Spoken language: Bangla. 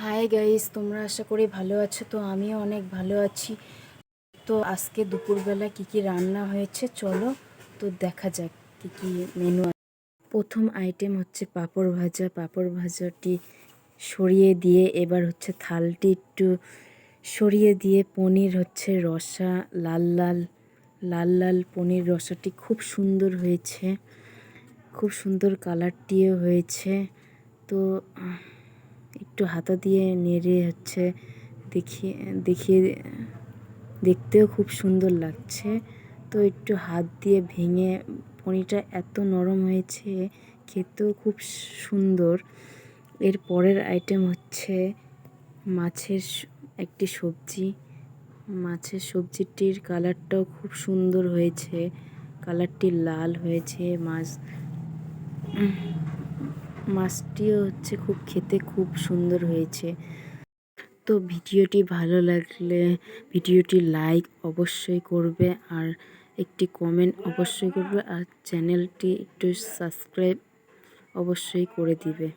হাই গাইস, তোমরা আশা করি ভালো আছো। তো আমিও অনেক ভালো আছি। তো আজকে দুপুরবেলা কি কি রান্না হয়েছে চলো তো দেখা যাক কি কি মেনু। প্রথম আইটেম হচ্ছে পাঁপড় ভাজা। পাঁপড় ভাজাটি সরিয়ে দিয়ে এবার হচ্ছে থালটি একটু সরিয়ে দিয়ে পনির হচ্ছে রসা, লাল লাল লাল লাল পনির রসাটি খুব সুন্দর হয়েছে, খুব সুন্দর কালারটিও হয়েছে। তো একটু হাতা দিয়ে নেড়ে হচ্ছে দেখিয়ে দেখিয়ে দেখতেও খুব সুন্দর লাগছে। তো একটু হাত দিয়ে ভেঙে পনিরটা এত নরম হয়েছে, খেতেও খুব সুন্দর। এর পরের আইটেম হচ্ছে মাছের একটি সবজি। মাছের সবজিটির কালারটাও খুব সুন্দর হয়েছে, কালারটি লাল হয়েছে। মাছটিও হচ্ছে খুব খেতে খুব সুন্দর হয়েছে। তো ভিডিওটি ভালো লাগলে ভিডিওটি লাইক অবশ্যই করবে, আর একটি কমেন্ট অবশ্যই করবে, আর চ্যানেলটি একটু সাবস্ক্রাইব অবশ্যই করে দিবে।